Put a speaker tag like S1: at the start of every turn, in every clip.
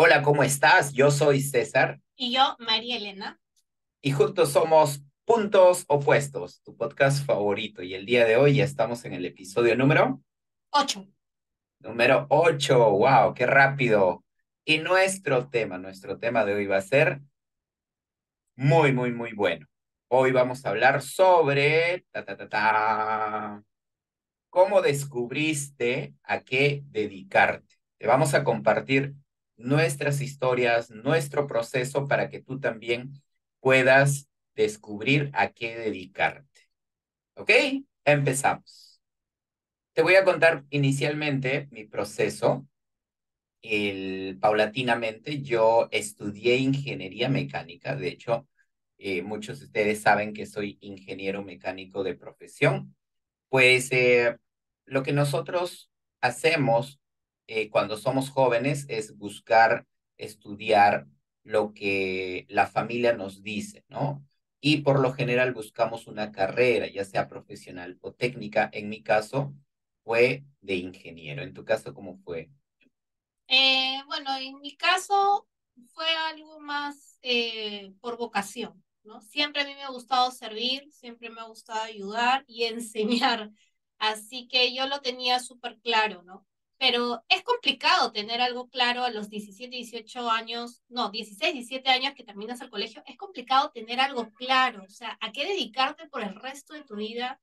S1: Hola, ¿cómo estás? Yo soy César
S2: Y yo, María Elena.
S1: y juntos somos Puntos Opuestos, tu podcast favorito. Y el día de hoy ya estamos en el episodio
S2: Ocho.
S1: número 8. ¡Wow! ¡Qué rápido! Y nuestro tema de hoy va a ser muy, muy, muy bueno. Hoy vamos a hablar sobre cómo descubriste a qué dedicarte. Te vamos a compartir nuestras historias, nuestro proceso para que tú también puedas descubrir a qué dedicarte. ¿Ok? Empezamos. Te voy a contar inicialmente mi proceso. Paulatinamente, yo estudié ingeniería mecánica. De hecho, muchos de ustedes saben que soy ingeniero mecánico de profesión. Pues lo que nosotros hacemos cuando somos jóvenes es buscar estudiar lo que la familia nos dice, ¿no? Y por lo general buscamos una carrera, ya sea profesional o técnica. En mi caso fue de ingeniero. En tu caso, ¿cómo fue?
S2: Bueno, en mi caso fue algo más por vocación, ¿no? Siempre a mí me ha gustado servir, siempre me ha gustado ayudar y enseñar, así que yo lo tenía súper claro, ¿no? Pero es complicado tener algo claro a los 17, 18 años, no, 16, 17 años que terminas el colegio, es complicado tener algo claro, o sea, a qué dedicarte por el resto de tu vida,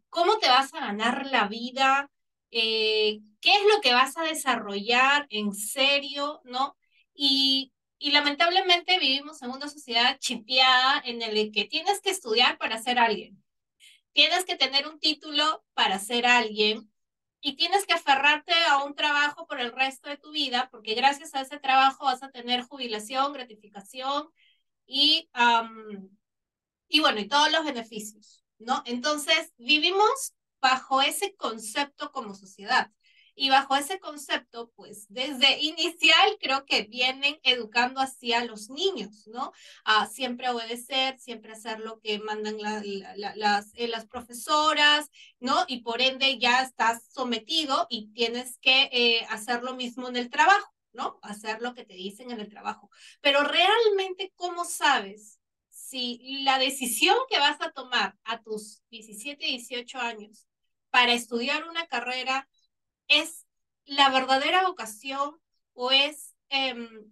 S2: cómo te vas a ganar la vida, qué es lo que vas a desarrollar en serio, ¿no? Y lamentablemente vivimos en una sociedad chipeada en el que tienes que estudiar para ser alguien, tienes que tener un título para ser alguien y tienes que aferrarte a un trabajo por el resto de tu vida, porque gracias a ese trabajo vas a tener jubilación, gratificación y, y bueno, y todos los beneficios, ¿no? Entonces, vivimos bajo ese concepto como sociedad. Y bajo ese concepto, pues desde inicial creo que vienen educando así a los niños, ¿no? A siempre obedecer, siempre hacer lo que mandan las profesoras, ¿no? Y por ende ya estás sometido y tienes que hacer lo mismo en el trabajo, ¿no? Hacer lo que te dicen en el trabajo. Pero realmente, ¿cómo sabes si la decisión que vas a tomar a tus 17, 18 años para estudiar una carrera es la verdadera vocación o es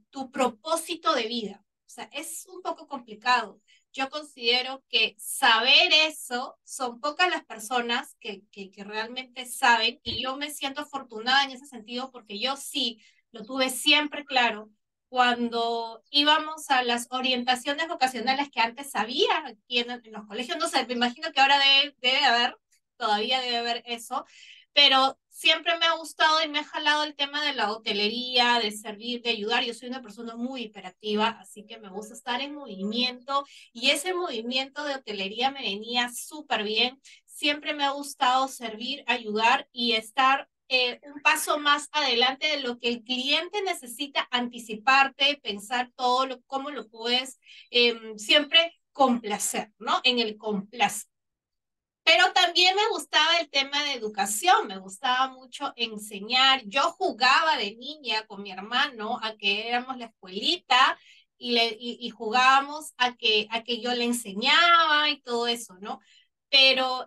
S2: tu propósito de vida? O sea, es un poco complicado. Yo considero que saber eso son pocas las personas que realmente saben y yo me siento afortunada en ese sentido porque yo sí lo tuve siempre claro cuando íbamos a las orientaciones vocacionales que antes había aquí en los colegios. No sé, me imagino que ahora debe haber, todavía debe haber eso, pero siempre me ha gustado y me ha jalado el tema de la hotelería, de servir, de ayudar. Yo soy una persona muy hiperactiva, así que me gusta estar en movimiento y ese movimiento de hotelería me venía súper bien. Siempre me ha gustado servir, ayudar y estar un paso más adelante de lo que el cliente necesita, anticiparte, pensar todo, cómo lo puedes siempre complacer, ¿no? En el complacer. Pero también me gustaba el tema de educación, me gustaba mucho enseñar. Yo jugaba de niña con mi hermano a que éramos la escuelita y jugábamos a que yo le enseñaba y todo eso, ¿no? Pero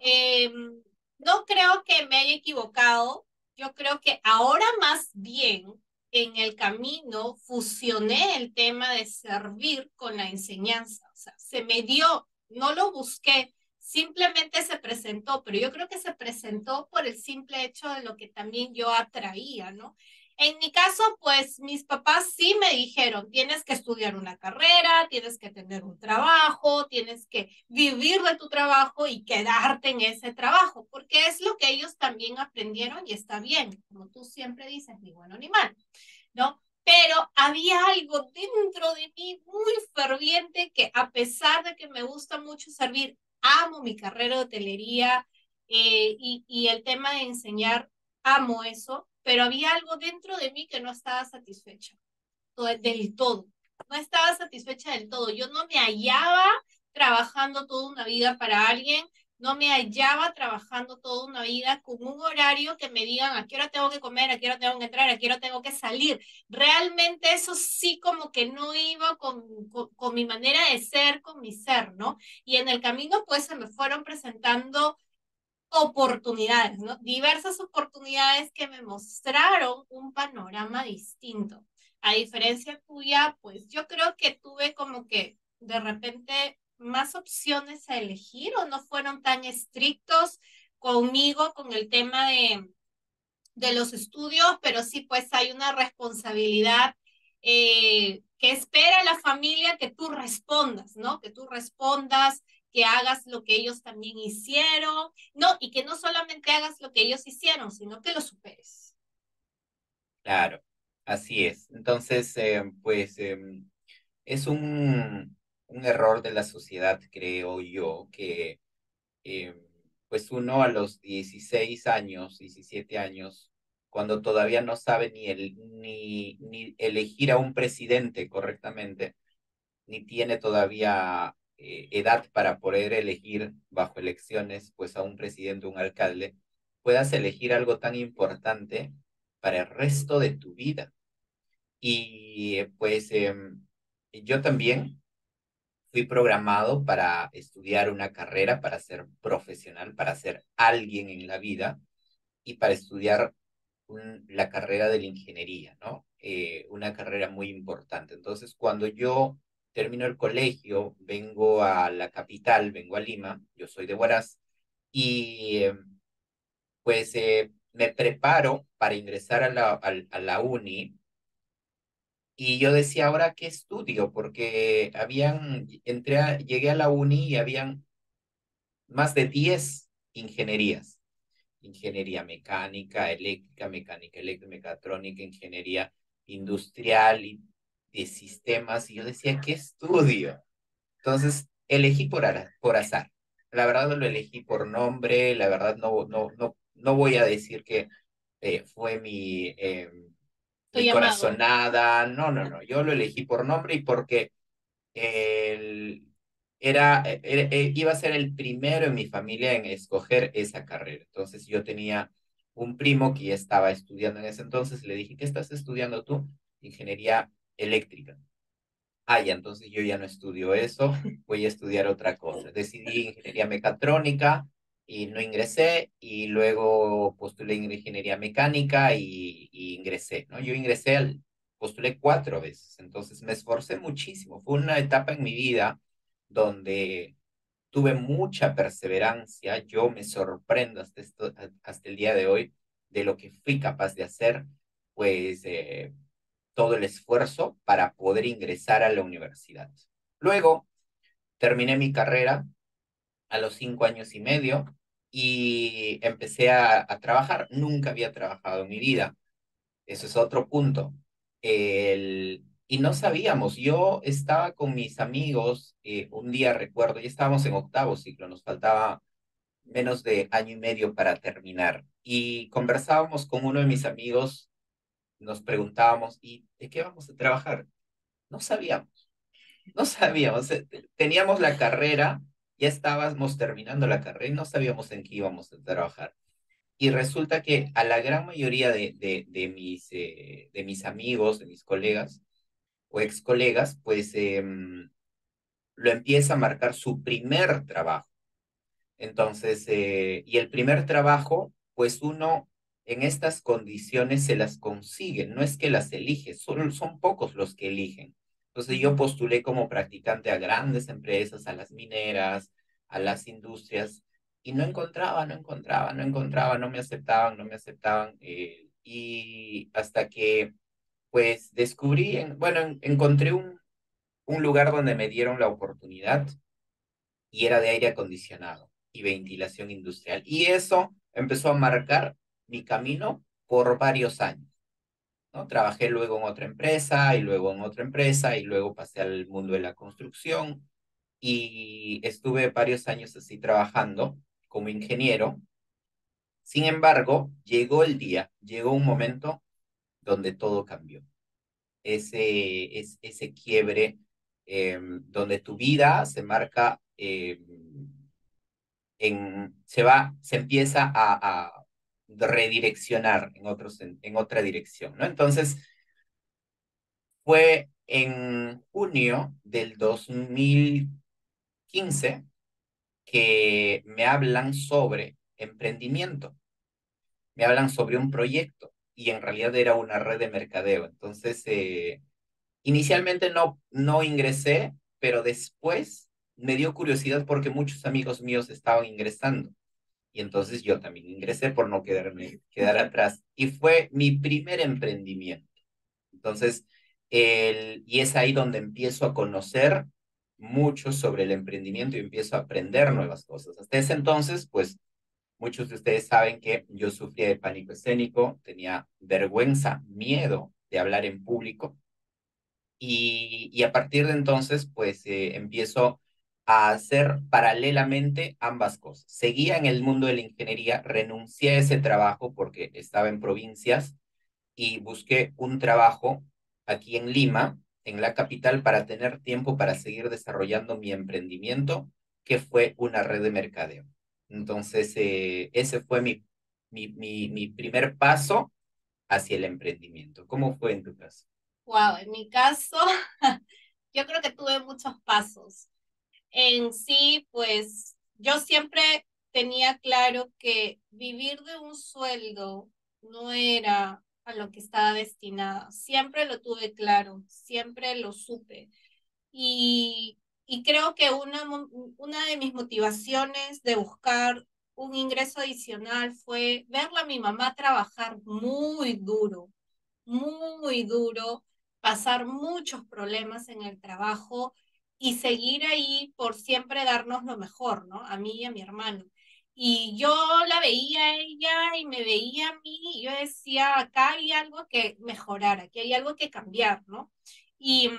S2: no creo que me haya equivocado. Yo creo que ahora más bien en el camino fusioné el tema de servir con la enseñanza. O sea, se me dio, no lo busqué, simplemente se presentó, pero yo creo que se presentó por el simple hecho de lo que también yo atraía, ¿no? En mi caso, pues mis papás sí me dijeron, tienes que estudiar una carrera, tienes que tener un trabajo, tienes que vivir de tu trabajo y quedarte en ese trabajo, porque es lo que ellos también aprendieron y está bien, como tú siempre dices, ni bueno ni mal, ¿no? Pero había algo dentro de mí muy ferviente que a pesar de que me gusta mucho servir, amo mi carrera de hotelería y el tema de enseñar, amo eso, pero había algo dentro de mí que no estaba satisfecha del todo. No estaba satisfecha del todo. Yo no me hallaba trabajando toda una vida para alguien. No me hallaba trabajando toda una vida con un horario que me digan a qué hora tengo que comer, a qué hora tengo que entrar, a qué hora tengo que salir. Realmente eso sí como que no iba con mi manera de ser, con mi ser, ¿no? Y en el camino pues se me fueron presentando oportunidades, ¿no? Diversas oportunidades que me mostraron un panorama distinto. A diferencia tuya, pues yo creo que tuve como que de repente más opciones a elegir o no fueron tan estrictos conmigo con el tema de los estudios, pero sí pues hay una responsabilidad que espera la familia que tú respondas, ¿no? Que tú respondas, que hagas lo que ellos también hicieron, no, y que no solamente hagas lo que ellos hicieron, sino que lo superes.
S1: Claro, así es. Entonces, pues es un error de la sociedad, creo yo, que eh, pues uno a los 16 años, 17 años, cuando todavía no sabe ni elegir a un presidente correctamente, ni tiene todavía edad para poder elegir bajo elecciones pues a un presidente, un alcalde, puedas elegir algo tan importante para el resto de tu vida. Y pues yo también fui programado para estudiar una carrera, para ser profesional, para ser alguien en la vida y para estudiar la carrera de la ingeniería, ¿no? Una carrera muy importante. Entonces, cuando yo termino el colegio, vengo a la capital, vengo a Lima, yo soy de Huaraz, y pues me preparo para ingresar a la uni. Y yo decía, ¿ahora qué estudio? Porque llegué a la uni y habían más de 10 ingenierías. Ingeniería mecánica, eléctrica, mecatrónica, ingeniería industrial y de sistemas. Y yo decía, ¿qué estudio? Entonces, elegí por azar. La verdad no lo elegí por nombre, la verdad no voy a decir que fue
S2: Estoy
S1: mi
S2: llamado.
S1: corazonada, no, yo lo elegí por nombre y porque él iba a ser el primero en mi familia en escoger esa carrera. Entonces yo tenía un primo que ya estaba estudiando en ese entonces, le dije, ¿qué estás estudiando tú? Ingeniería eléctrica. Ah, ya, entonces yo ya no estudio eso, voy a estudiar otra cosa. Decidí ingeniería mecatrónica y no ingresé, y luego postulé en ingeniería mecánica y ingresé, ¿no? Postulé 4 veces, entonces me esforcé muchísimo. Fue una etapa en mi vida donde tuve mucha perseverancia. Yo me sorprendo hasta el día de hoy de lo que fui capaz de hacer, pues todo el esfuerzo para poder ingresar a la universidad. Luego terminé mi carrera a los 5 años y medio y empecé a trabajar. Nunca había trabajado en mi vida. Eso es otro punto. Y no sabíamos, yo estaba con mis amigos, un día recuerdo, ya estábamos en octavo ciclo, nos faltaba menos de año y medio para terminar. Y conversábamos con uno de mis amigos, nos preguntábamos, ¿y de qué vamos a trabajar? No sabíamos, no sabíamos. Teníamos la carrera, ya estábamos terminando la carrera y no sabíamos en qué íbamos a trabajar. Y resulta que a la gran mayoría de mis amigos, de mis colegas o ex colegas, pues lo empieza a marcar su primer trabajo. Entonces, y el primer trabajo, pues uno en estas condiciones se las consigue, no es que las elige, son pocos los que eligen. Entonces yo postulé como practicante a grandes empresas, a las mineras, a las industrias, y no me aceptaban, no me aceptaban, y hasta que pues descubrí, bueno, encontré un lugar donde me dieron la oportunidad y era de aire acondicionado y ventilación industrial. Y eso empezó a marcar mi camino por varios años, ¿no? Trabajé luego en otra empresa y luego en otra empresa y luego pasé al mundo de la construcción y estuve varios años así trabajando como ingeniero. Sin embargo, llegó un momento donde todo cambió. Ese quiebre donde tu vida se marca se empieza a redireccionar en otra dirección, ¿no? Entonces, fue en junio del 2015 que me hablan sobre emprendimiento, me hablan sobre un proyecto y en realidad era una red de mercadeo. Entonces, inicialmente no ingresé, pero después me dio curiosidad porque muchos amigos míos estaban ingresando. Y entonces yo también ingresé por no quedar atrás. Y fue mi primer emprendimiento. Entonces, y es ahí donde empiezo a conocer mucho sobre el emprendimiento y empiezo a aprender nuevas cosas. Hasta ese entonces, pues muchos de ustedes saben que yo sufría de pánico escénico, tenía vergüenza, miedo de hablar en público y a partir de entonces, pues empiezo a hacer paralelamente ambas cosas. Seguía en el mundo de la ingeniería, renuncié a ese trabajo porque estaba en provincias y busqué un trabajo aquí en Lima, en la capital, para tener tiempo para seguir desarrollando mi emprendimiento, que fue una red de mercadeo. Entonces, ese fue mi primer paso hacia el emprendimiento. ¿Cómo fue en tu caso?
S2: Wow, en mi caso, yo creo que tuve muchos pasos. En sí, pues yo siempre tenía claro que vivir de un sueldo no era a lo que estaba destinada. Siempre lo tuve claro, siempre lo supe. Y creo que una de mis motivaciones de buscar un ingreso adicional fue verla a mi mamá trabajar muy duro, pasar muchos problemas en el trabajo y seguir ahí por siempre darnos lo mejor, ¿no? A mí y a mi hermano. Y yo la veía a ella y me veía a mí y yo decía, acá hay algo que mejorar, aquí hay algo que cambiar, ¿no? Y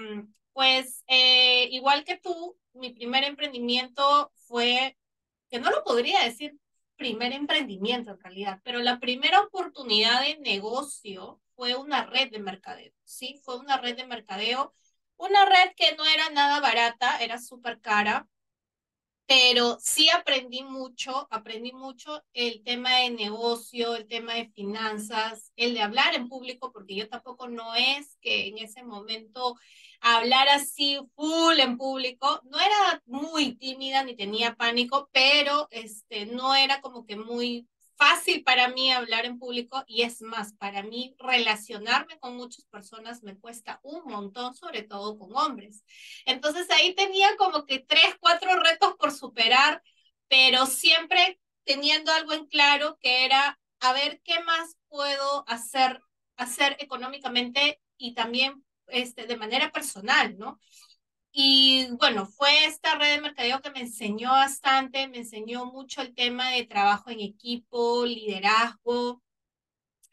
S2: pues igual que tú, mi primer emprendimiento fue que no lo podría decir primer emprendimiento en realidad, pero la primera oportunidad de negocio fue una red de mercadeo, ¿sí? Fue una red que no era nada barata, era súper cara, pero sí aprendí mucho el tema de negocio, el tema de finanzas, el de hablar en público, porque yo tampoco no es que en ese momento hablar así full en público, no era muy tímida ni tenía pánico, pero no era como que muy fácil para mí hablar en público y es más, para mí relacionarme con muchas personas me cuesta un montón, sobre todo con hombres. Entonces ahí tenía como que tres, cuatro retos por superar, pero siempre teniendo algo en claro que era a ver qué más puedo hacer económicamente y también de manera personal, ¿no? Y bueno, fue esta red de mercadeo que me enseñó bastante, me enseñó mucho el tema de trabajo en equipo, liderazgo,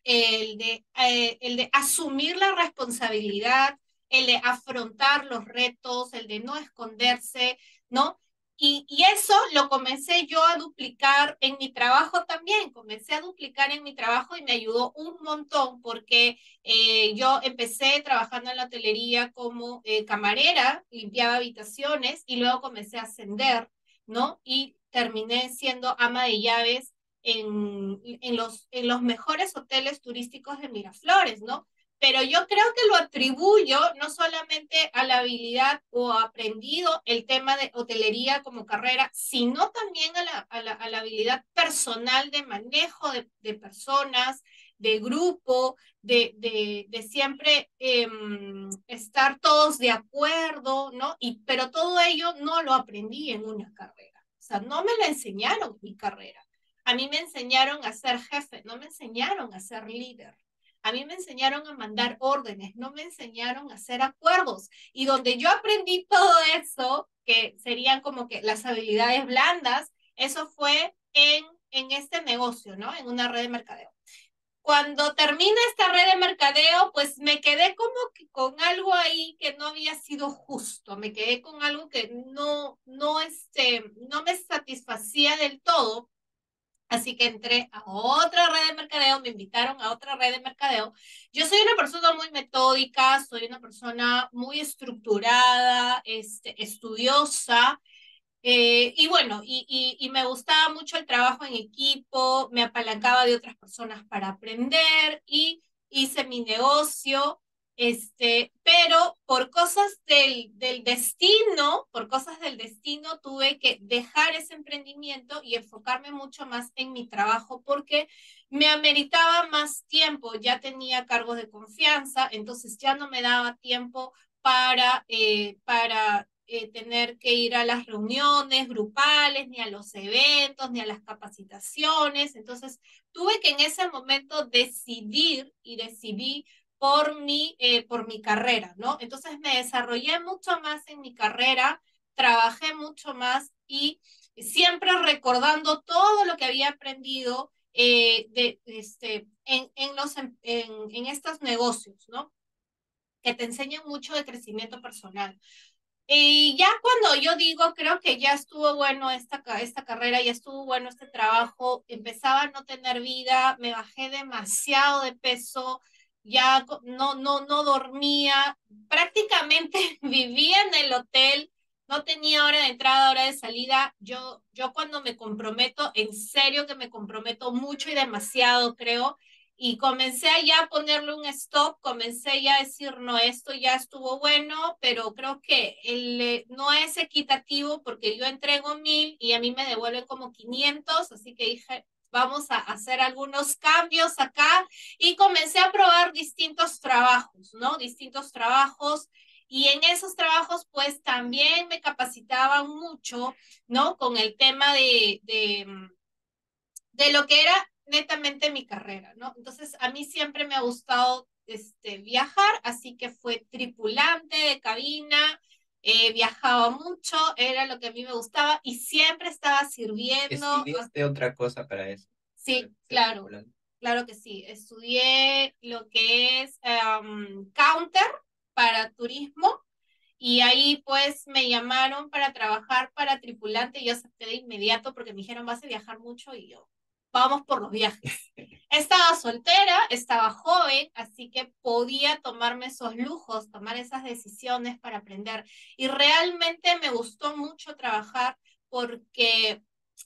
S2: el de asumir la responsabilidad, el de afrontar los retos, el de no esconderse, ¿no? Y eso lo comencé yo a duplicar en mi trabajo también, comencé a duplicar en mi trabajo y me ayudó un montón porque yo empecé trabajando en la hotelería como camarera, limpiaba habitaciones y luego comencé a ascender, ¿no? Y terminé siendo ama de llaves en los mejores hoteles turísticos de Miraflores, ¿no? Pero yo creo que lo atribuyo no solamente a la habilidad o aprendido el tema de hotelería como carrera, sino también a la habilidad personal de manejo de personas, de grupo, de siempre estar todos de acuerdo, ¿no? Pero todo ello no lo aprendí en una carrera. O sea, no me lo enseñaron en mi carrera. A mí me enseñaron a ser jefe, no me enseñaron a ser líder. A mí me enseñaron a mandar órdenes, no me enseñaron a hacer acuerdos. Y donde yo aprendí todo eso, que serían como que las habilidades blandas, eso fue en este negocio, ¿no? En una red de mercadeo. Cuando termina esta red de mercadeo, pues me quedé como que con algo ahí que no había sido justo, me quedé con algo que no me satisfacía del todo. Así que entré a otra red de mercadeo, me invitaron a otra red de mercadeo. Yo soy una persona muy metódica, soy una persona muy estructurada, estudiosa, Y bueno, y me gustaba mucho el trabajo en equipo, me apalancaba de otras personas para aprender y hice mi negocio, pero por cosas del destino, por cosas del destino, tuve que dejar ese emprendimiento y enfocarme mucho más en mi trabajo porque me ameritaba más tiempo, ya tenía cargos de confianza, entonces ya no me daba tiempo para tener que ir a las reuniones grupales, ni a los eventos, ni a las capacitaciones. Entonces, tuve que en ese momento decidir y decidí por mi carrera, ¿no? Entonces me desarrollé mucho más en mi carrera, trabajé mucho más y siempre recordando todo lo que había aprendido en estos negocios, ¿no? Que te enseñan mucho de crecimiento personal. Y ya cuando yo digo, creo que ya estuvo bueno esta carrera, ya estuvo bueno este trabajo, empezaba a no tener vida, me bajé demasiado de peso, ya no dormía, prácticamente vivía en el hotel, no tenía hora de entrada, hora de salida. Yo cuando me comprometo, en serio que me comprometo mucho y demasiado, creo, y comencé ya a ponerle un stop, comencé ya a decir, no, esto ya estuvo bueno, pero creo que no es equitativo porque yo entrego 1000 y a mí me devuelven como 500, así que dije, vamos a hacer algunos cambios acá y comencé a probar distintos trabajos, ¿no? Distintos trabajos. Y en esos trabajos, pues también me capacitaban mucho, ¿no? Con el tema de lo que era netamente mi carrera, ¿no? Entonces, a mí siempre me ha gustado viajar, así que fue tripulante de cabina, viajaba mucho, era lo que a mí me gustaba y siempre estaba sirviendo.
S1: ¿Estudiaste otra cosa para eso? Para
S2: Sí,
S1: ser
S2: claro,
S1: tripulante.
S2: claro que sí. Estudié lo que es counter para turismo y ahí pues me llamaron para trabajar para tripulante y yo acepté de inmediato porque me dijeron, vas a viajar mucho y yo, vamos por los viajes. Estaba soltera, estaba joven, así que podía tomarme esos lujos, tomar esas decisiones para aprender. Y realmente me gustó mucho trabajar porque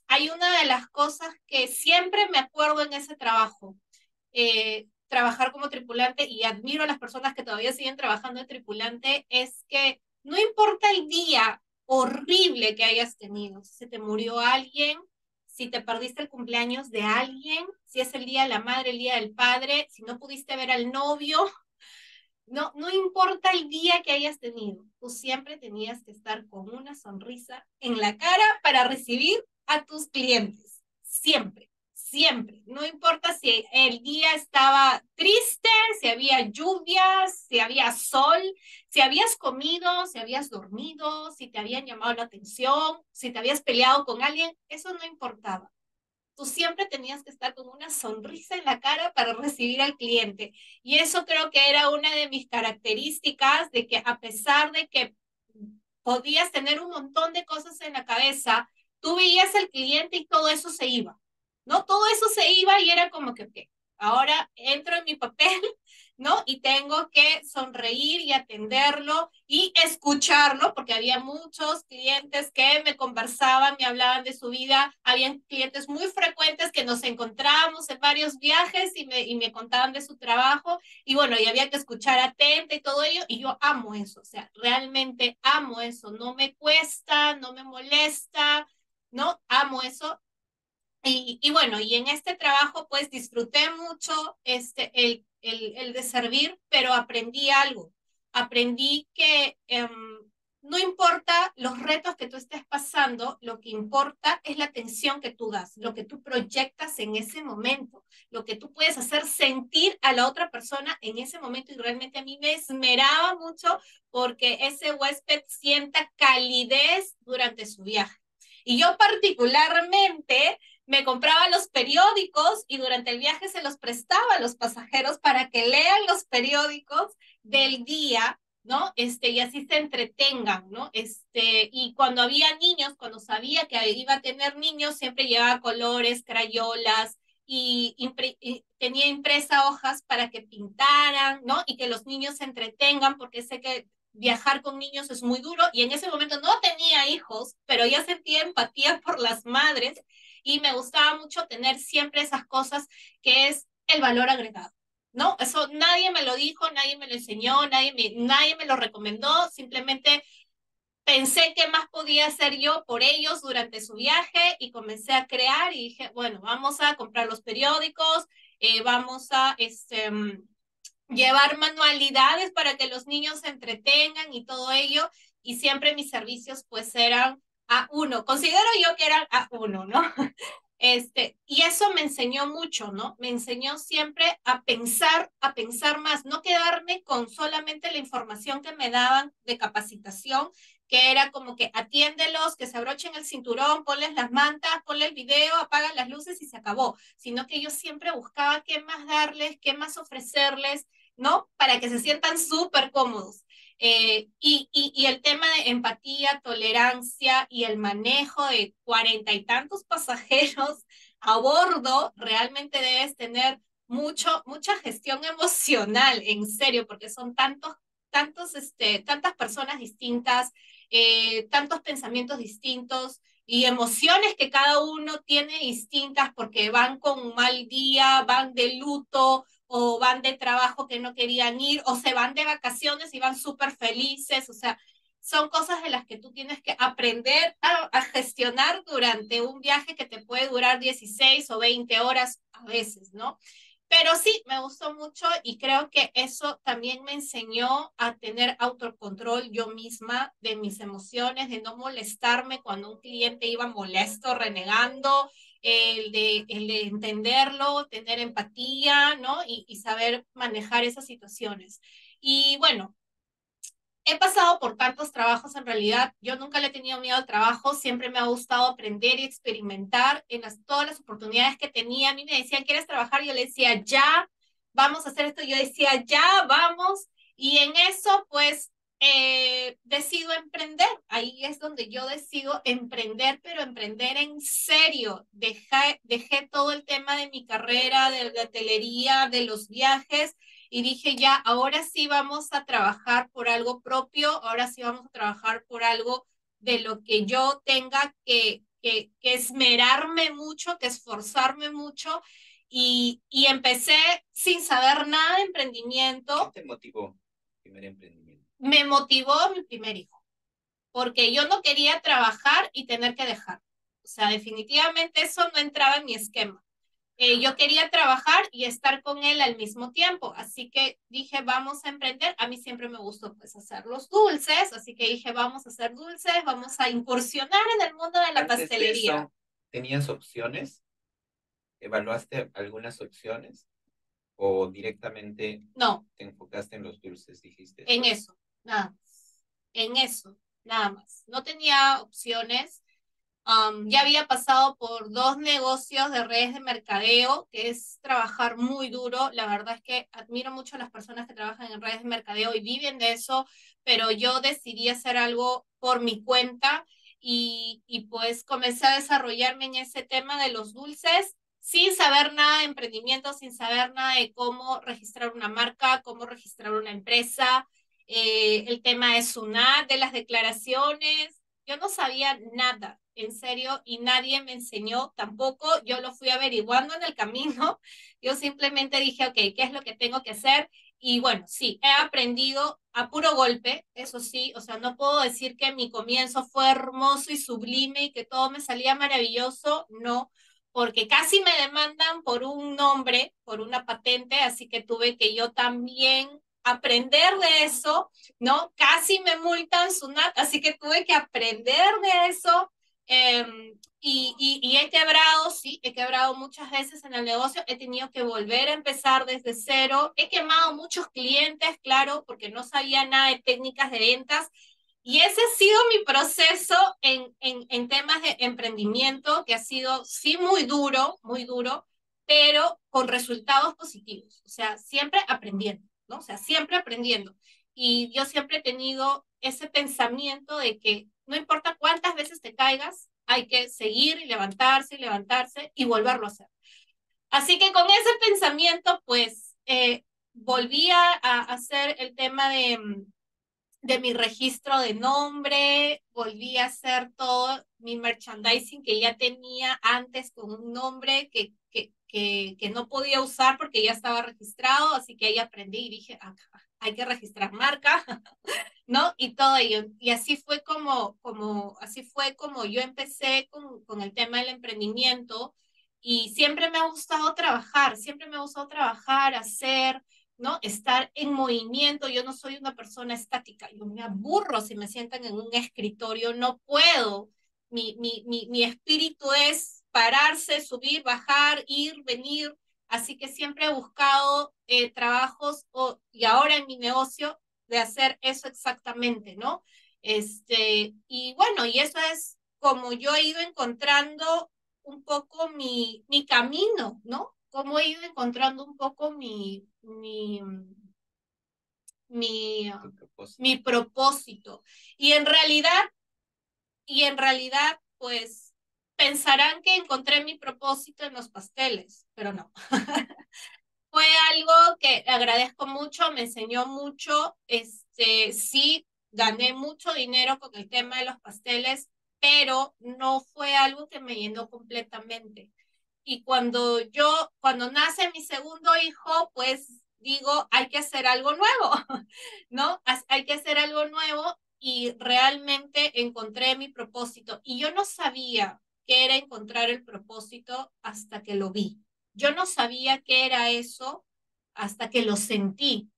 S2: hay una de las cosas que siempre me acuerdo en ese trabajo, trabajar como tripulante y admiro a las personas que todavía siguen trabajando de tripulante, es que no importa el día horrible que hayas tenido, si se te murió alguien, si te perdiste el cumpleaños de alguien, si es el día de la madre, el día del padre, si no pudiste ver al novio, no importa el día que hayas tenido, tú siempre tenías que estar con una sonrisa en la cara para recibir a tus clientes. Siempre, siempre. No importa si el día estaba triste, si había lluvias, si había sol, si habías comido, si habías dormido, si te habían llamado la atención, si te habías peleado con alguien, eso no importaba. Tú siempre tenías que estar con una sonrisa en la cara para recibir al cliente. Y eso creo que era una de mis características, de que a pesar de que podías tener un montón de cosas en la cabeza, tú veías al cliente y todo eso se iba, ¿no? Todo eso se iba y era como que, okay, ahora entro en mi papel, ¿no? Y tengo que sonreír y atenderlo y escucharlo, porque había muchos clientes que me conversaban, me hablaban de su vida, habían clientes muy frecuentes que nos encontrábamos en varios viajes y me contaban de su trabajo, y bueno, y había que escuchar atenta y todo ello, y yo amo eso, o sea, realmente amo eso, no me cuesta, no me molesta, ¿no? Amo eso. Y bueno, y en este trabajo pues disfruté mucho el de servir, pero aprendí algo. Aprendí que no importa los retos que tú estés pasando, lo que importa es la atención que tú das, lo que tú proyectas en ese momento, lo que tú puedes hacer sentir a la otra persona en ese momento. Y realmente a mí me esmeraba mucho porque ese huésped sienta calidez durante su viaje. Y yo particularmente me compraba los periódicos y durante el viaje se los prestaba a los pasajeros para que lean los periódicos del día, ¿no? Y así se entretengan, ¿no? Y cuando había niños, cuando sabía que iba a tener niños, siempre llevaba colores, crayolas y tenía impresa hojas para que pintaran, ¿no? Y que los niños se entretengan, porque sé que viajar con niños es muy duro y en ese momento no tenía hijos, pero ya sentía empatía por las madres y me gustaba mucho tener siempre esas cosas que es el valor agregado. ¿No? Eso nadie me lo dijo, nadie me lo enseñó, nadie me lo recomendó, simplemente pensé qué más podía hacer yo por ellos durante su viaje y comencé a crear y dije, bueno, vamos a comprar los periódicos, vamos a llevar manualidades para que los niños se entretengan y todo ello. Y siempre mis servicios pues eran A1. Considero yo que eran A1, ¿no? Y eso me enseñó mucho, ¿no? Me enseñó siempre a pensar más, no quedarme con solamente la información que me daban de capacitación, que era como que atiéndelos, que se abrochen el cinturón, ponles las mantas, ponle el video, apaga las luces y se acabó, sino que yo siempre buscaba qué más darles, qué más ofrecerles, ¿no? Para que se sientan súper cómodos. Y el tema de empatía, tolerancia y el manejo de 40 y tantos pasajeros a bordo, realmente debes tener mucha gestión emocional, en serio, porque son tantas personas distintas, tantos pensamientos distintos y emociones que cada uno tiene distintas porque van con un mal día, van de luto, o van de trabajo que no querían ir, o se van de vacaciones y van súper felices, o sea, son cosas de las que tú tienes que aprender a gestionar durante un viaje que te puede durar 16 o 20 horas a veces, ¿no? Pero sí, me gustó mucho y creo que eso también me enseñó a tener autocontrol yo misma de mis emociones, de no molestarme cuando un cliente iba molesto, renegando, el de entenderlo, tener empatía, ¿no? Y saber manejar esas situaciones. Y bueno, he pasado por tantos trabajos en realidad. Yo nunca le he tenido miedo al trabajo, siempre me ha gustado aprender y experimentar en todas las oportunidades que tenía. A mí me decían, ¿quieres trabajar? Yo le decía, ya, vamos a hacer esto. Yo decía, ya, vamos. Y en eso, pues, decido emprender. Ahí es donde yo decido emprender, pero emprender en serio. Dejé todo el tema de mi carrera, de la hotelería, de los viajes y dije, ya, ahora sí vamos a trabajar por algo propio, ahora sí vamos a trabajar por algo de lo que yo tenga que esmerarme mucho, que esforzarme mucho. Y empecé sin saber nada de emprendimiento.
S1: ¿Qué te motivó el primer emprendimiento?
S2: Me motivó mi primer hijo, porque yo no quería trabajar y tener que dejar. O sea, definitivamente eso no entraba en mi esquema. Yo quería trabajar y estar con él al mismo tiempo, así que dije, vamos a emprender. A mí siempre me gustó pues hacer los dulces, así que dije, vamos a hacer dulces, vamos a incursionar en el mundo de la
S1: Antes de
S2: pastelería.
S1: eso, ¿tenías opciones? ¿Evaluaste algunas opciones? ¿O directamente
S2: No,
S1: te enfocaste en los dulces? Dijiste,
S2: en
S1: esto
S2: eso, nada más. En eso, nada más. No tenía opciones. Ya había pasado por dos negocios de redes de mercadeo, que es trabajar muy duro. La verdad es que admiro mucho a las personas que trabajan en redes de mercadeo y viven de eso, pero yo decidí hacer algo por mi cuenta y pues comencé a desarrollarme en ese tema de los dulces sin saber nada de emprendimiento, sin saber nada de cómo registrar una marca, cómo registrar una empresa, el tema de SUNAT, de las declaraciones. Yo no sabía nada, en serio, y nadie me enseñó tampoco. Yo lo fui averiguando en el camino. Yo simplemente dije, ok, ¿qué es lo que tengo que hacer? Y bueno, sí, he aprendido a puro golpe, eso sí, o sea, no puedo decir que mi comienzo fue hermoso y sublime y que todo me salía maravilloso, no, porque casi me demandan por un nombre, por una patente, así que tuve que yo también aprender de eso, ¿no? Casi me multan SUNAT, así que tuve que aprender de eso. Y he quebrado, sí, he quebrado muchas veces en el negocio, he tenido que volver a empezar desde cero, he quemado muchos clientes, claro, porque no sabía nada de técnicas de ventas. Y ese ha sido mi proceso en temas de emprendimiento, que ha sido, sí, muy duro, pero con resultados positivos. O sea, siempre aprendiendo, ¿no? O sea, siempre aprendiendo. Y yo siempre he tenido ese pensamiento de que no importa cuántas veces te caigas, hay que seguir y levantarse y volverlo a hacer. Así que con ese pensamiento, pues, volví a hacer el tema de mi registro de nombre, volví a hacer todo mi merchandising que ya tenía antes con un nombre que no podía usar porque ya estaba registrado, así que ahí aprendí y dije, ah, hay que registrar marca, ¿no? Y todo ello. Y así fue como yo empecé con el tema del emprendimiento y siempre me ha gustado trabajar, siempre me ha gustado trabajar, hacer, ¿no? Estar en movimiento. Yo no soy una persona estática, yo me aburro si me sientan en un escritorio, no puedo. Mi espíritu es pararse, subir, bajar, ir, venir. Así que siempre he buscado trabajos y ahora en mi negocio de hacer eso exactamente, ¿no? Y bueno, y eso es como yo he ido encontrando un poco mi camino, ¿no? Como he ido encontrando un poco mi,
S1: tu propósito.
S2: mi propósito. Y en realidad, pues pensarán que encontré mi propósito en los pasteles, pero no. Fue algo que agradezco mucho, me enseñó mucho. Sí, gané mucho dinero con el tema de los pasteles, pero no fue algo que me llenó completamente. Y cuando nace mi segundo hijo, pues digo, hay que hacer algo nuevo, ¿no? Hay que hacer algo nuevo y realmente encontré mi propósito. Y yo no sabía qué era encontrar el propósito hasta que lo vi. Yo no sabía qué era eso hasta que lo sentí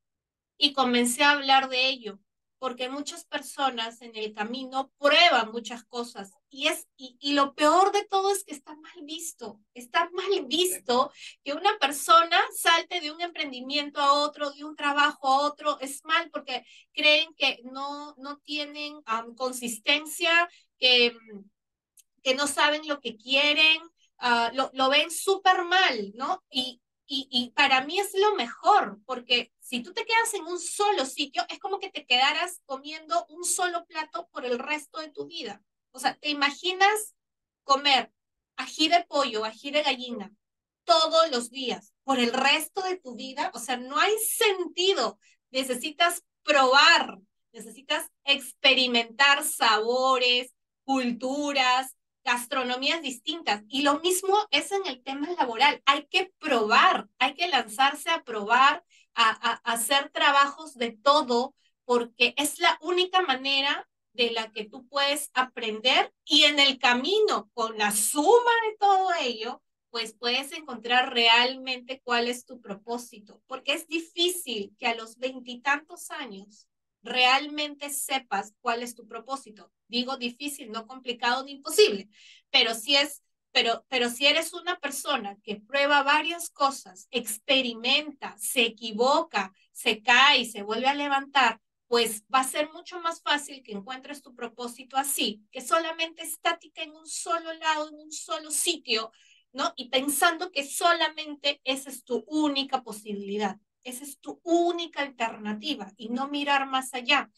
S2: y comencé a hablar de ello, porque muchas personas en el camino prueban muchas cosas y lo peor de todo es que está mal visto que una persona salte de un emprendimiento a otro, de un trabajo a otro, es mal porque creen que no tienen consistencia, que que no saben lo que quieren, lo ven súper mal, ¿no? Y para mí es lo mejor, porque si tú te quedas en un solo sitio, es como que te quedaras comiendo un solo plato por el resto de tu vida. O sea, ¿te imaginas comer ají de pollo, ají de gallina todos los días por el resto de tu vida? O sea, no hay sentido. Necesitas probar, necesitas experimentar sabores, culturas, gastronomías distintas. Y lo mismo es en el tema laboral. Hay que probar, hay que lanzarse a probar, a hacer trabajos de todo, porque es la única manera de la que tú puedes aprender y en el camino, con la suma de todo ello, pues puedes encontrar realmente cuál es tu propósito, porque es difícil que a los veintitantos años realmente sepas cuál es tu propósito. Digo difícil, no complicado ni imposible, pero pero si eres una persona que prueba varias cosas, experimenta, se equivoca, se cae y se vuelve a levantar, pues va a ser mucho más fácil que encuentres tu propósito así, que solamente estática en un solo lado, en un solo sitio, ¿no? Y pensando que solamente esa es tu única posibilidad, esa es tu única alternativa y no mirar más allá.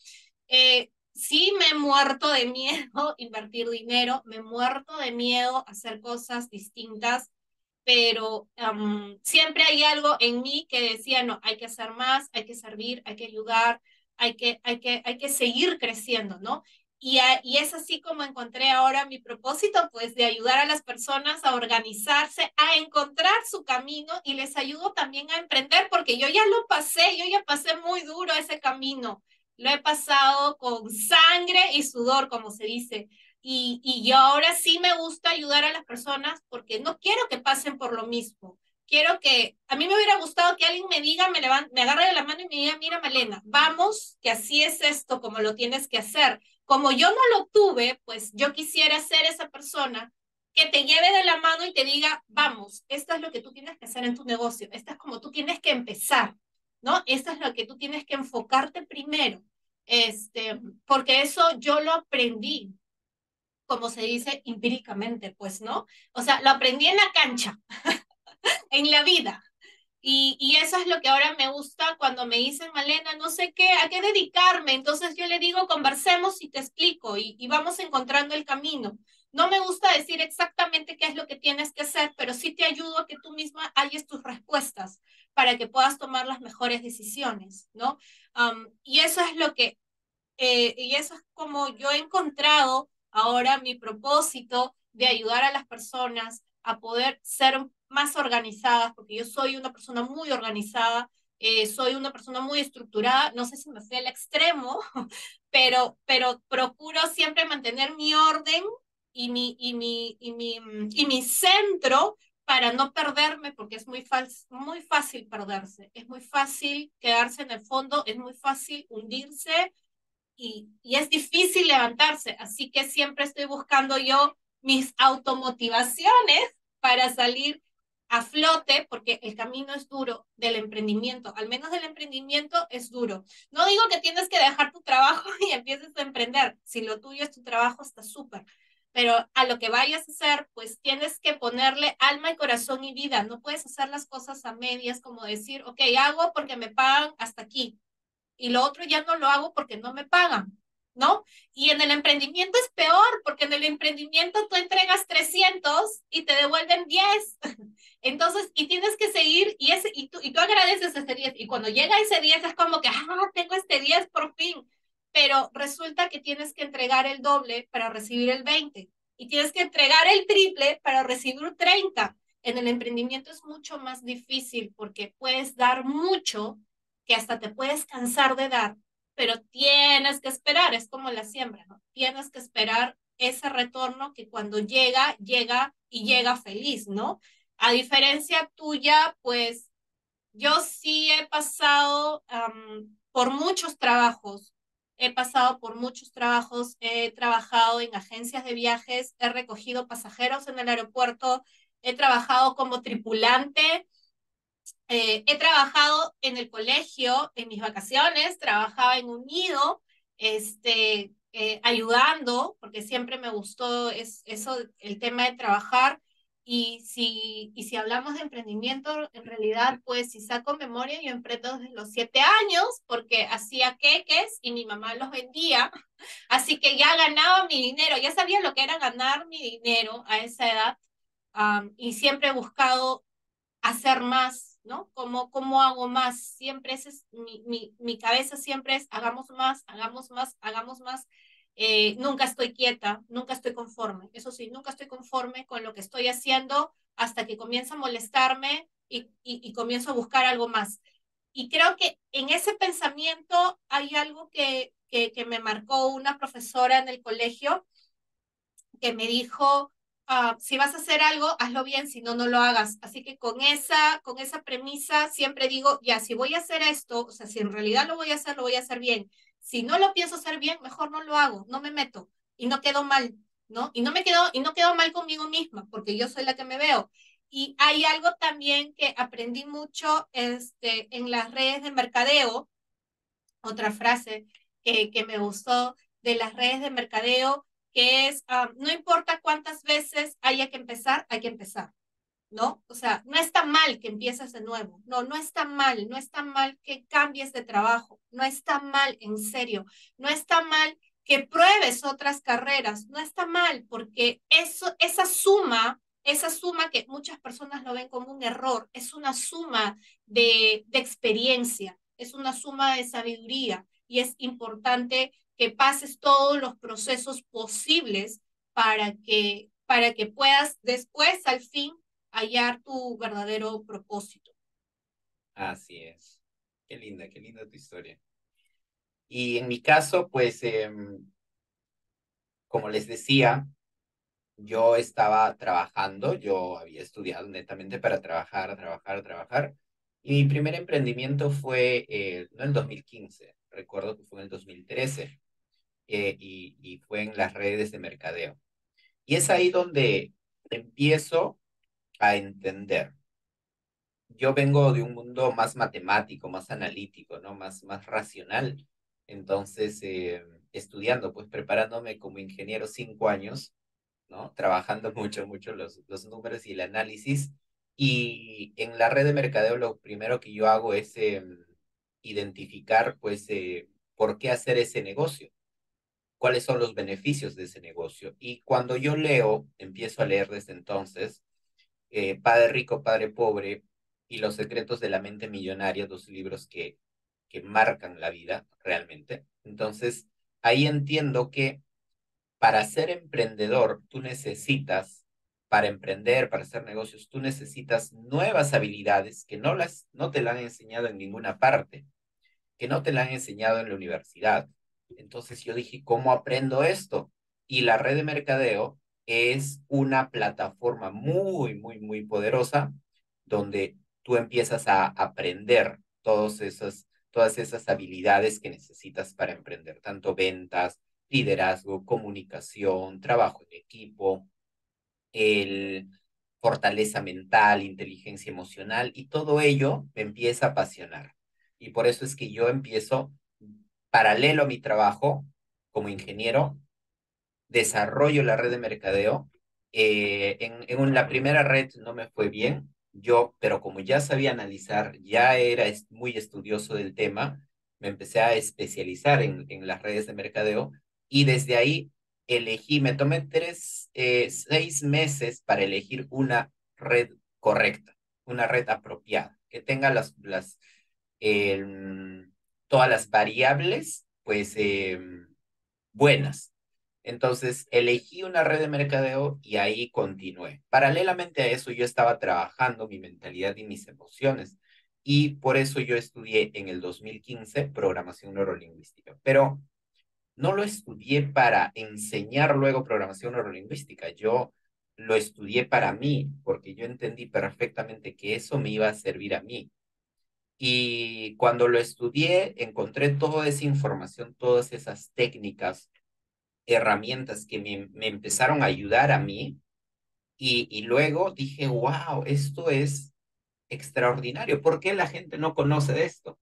S2: Sí me he muerto de miedo invertir dinero, me he muerto de miedo hacer cosas distintas, pero siempre hay algo en mí que decía, no, hay que hacer más, hay que servir, hay que ayudar, hay que seguir creciendo, ¿no? Y es así como encontré ahora mi propósito, pues de ayudar a las personas a organizarse, a encontrar su camino y les ayudo también a emprender, porque yo ya lo pasé, yo ya pasé muy duro ese camino. Lo he pasado con sangre y sudor, como se dice. Y yo ahora sí me gusta ayudar a las personas porque no quiero que pasen por lo mismo. Quiero que, a mí me hubiera gustado que alguien me diga, me agarre de la mano y me diga, mira, Malena, vamos, que así es esto, como lo tienes que hacer. Como yo no lo tuve, pues yo quisiera ser esa persona que te lleve de la mano y te diga, vamos, esto es lo que tú tienes que hacer en tu negocio, esto es como tú tienes que empezar, ¿no? Esto es lo que tú tienes que enfocarte primero, porque eso yo lo aprendí, como se dice, empíricamente, pues, ¿no? O sea, lo aprendí en la cancha, en la vida. Y eso es lo que ahora me gusta cuando me dicen, Malena, no sé qué, a qué dedicarme. Entonces yo le digo, conversemos y te explico y vamos encontrando el camino. No me gusta decir exactamente qué es lo que tienes que hacer, pero sí te ayudo a que tú misma halles tus respuestas para que puedas tomar las mejores decisiones, ¿no? Y eso es lo que y eso es como yo he encontrado ahora mi propósito de ayudar a las personas a poder ser más organizadas, porque yo soy una persona muy organizada, soy una persona muy estructurada, no sé si me fui al extremo, pero procuro siempre mantener mi orden y mi centro para no perderme, porque es muy fácil perderse, es muy fácil quedarse en el fondo, es muy fácil hundirse y es difícil levantarse, así que siempre estoy buscando yo mis automotivaciones para salir a flote, porque el camino es duro del emprendimiento, al menos del emprendimiento es duro. No digo que tienes que dejar tu trabajo y empieces a emprender, si lo tuyo es tu trabajo está súper, pero a lo que vayas a hacer, pues tienes que ponerle alma y corazón y vida, no puedes hacer las cosas a medias como decir, ok, hago porque me pagan hasta aquí, y lo otro ya no lo hago porque no me pagan, ¿no? Y en el emprendimiento es peor, porque en el emprendimiento tú entregas 300 y te devuelven 10. Entonces, y tienes que seguir y tú agradeces ese 10. Y cuando llega ese 10 es como que, tengo este 10 por fin. Pero resulta que tienes que entregar el doble para recibir el 20. Y tienes que entregar el triple para recibir 30. En el emprendimiento es mucho más difícil porque puedes dar mucho que hasta te puedes cansar de dar, pero tienes que esperar, es como la siembra, ¿no? Tienes que esperar ese retorno que cuando llega, llega y llega feliz, ¿no? A diferencia tuya, pues yo sí he pasado por muchos trabajos, he pasado por muchos trabajos, he trabajado en agencias de viajes, he recogido pasajeros en el aeropuerto, he trabajado como tripulante, he trabajado en el colegio, en mis vacaciones, trabajaba en un nido, ayudando, porque siempre me gustó eso, el tema de trabajar. Y si hablamos de emprendimiento, en realidad, pues si saco memoria, yo emprendo desde los 7 años, porque hacía queques y mi mamá los vendía, así que ya ganaba mi dinero, ya sabía lo que era ganar mi dinero a esa edad, y siempre he buscado hacer más, ¿no? ¿Cómo hago más? Siempre ese es mi cabeza siempre es hagamos más, hagamos más, hagamos más. Nunca estoy quieta, nunca estoy conforme. Eso sí, nunca estoy conforme con lo que estoy haciendo hasta que comienza a molestarme y comienzo a buscar algo más. Y creo que en ese pensamiento hay algo que me marcó una profesora en el colegio que me dijo, si vas a hacer algo, hazlo bien, si no, no lo hagas. Así que con esa premisa siempre digo, ya, si voy a hacer esto, o sea, si en realidad lo voy a hacer bien. Si no lo pienso hacer bien, mejor no lo hago, no me meto y no quedo mal, ¿no? Y no quedo mal conmigo misma, porque yo soy la que me veo. Y hay algo también que aprendí mucho en las redes de mercadeo, otra frase que me gustó de las redes de mercadeo, que es, no importa cuántas veces haya que empezar, hay que empezar, ¿no? O sea, no está mal que empieces de nuevo, no, no está mal, no está mal que cambies de trabajo, no está mal, en serio, no está mal que pruebes otras carreras, no está mal, porque esa suma que muchas personas lo ven como un error, es una suma de experiencia, es una suma de sabiduría y es importante que pases todos los procesos posibles para que puedas después, al fin, hallar tu verdadero propósito.
S1: Así es. Qué linda tu historia. Y en mi caso, pues, como les decía, yo estaba trabajando, yo había estudiado netamente para trabajar, trabajar, trabajar. Y mi primer emprendimiento fue, no en el 2015, recuerdo que fue en el 2013, y fue en las redes de mercadeo. Y es ahí donde empiezo a entender. Yo vengo de un mundo más matemático, más analítico, ¿no? Más racional. Entonces, estudiando, pues preparándome como ingeniero 5 años, ¿no? Trabajando mucho, mucho los números y el análisis. Y en la red de mercadeo lo primero que yo hago es identificar, pues, por qué hacer ese negocio, cuáles son los beneficios de ese negocio. Y cuando yo leo, empiezo a leer desde entonces, Padre Rico, Padre Pobre y Los Secretos de la Mente Millonaria, dos libros que marcan la vida realmente. Entonces, ahí entiendo que para ser emprendedor, tú necesitas, para emprender, para hacer negocios, tú necesitas nuevas habilidades que no te la han enseñado en ninguna parte, que no te la han enseñado en la universidad. Entonces yo dije, ¿cómo aprendo esto? Y la red de mercadeo es una plataforma muy, muy, muy poderosa donde tú empiezas a aprender todas esas habilidades que necesitas para emprender, tanto ventas, liderazgo, comunicación, trabajo en equipo, el fortaleza mental, inteligencia emocional, y todo ello me empieza a apasionar. Y por eso es que yo empiezo, paralelo a mi trabajo como ingeniero, desarrollo la red de mercadeo. La primera red no me fue bien, pero como ya sabía analizar, ya era muy estudioso del tema, me empecé a especializar en las redes de mercadeo y desde ahí me tomé 6 meses para elegir una red correcta, una red apropiada, que tenga em, todas las variables, pues, buenas. Entonces, elegí una red de mercadeo y ahí continué. Paralelamente a eso, yo estaba trabajando mi mentalidad y mis emociones. Y por eso yo estudié en el 2015 programación neurolingüística. Pero no lo estudié para enseñar luego programación neurolingüística. Yo lo estudié para mí, porque yo entendí perfectamente que eso me iba a servir a mí. Y cuando lo estudié, encontré toda esa información, todas esas técnicas, herramientas que me empezaron a ayudar a mí y luego dije, wow, esto es extraordinario. ¿Por qué la gente no conoce de esto?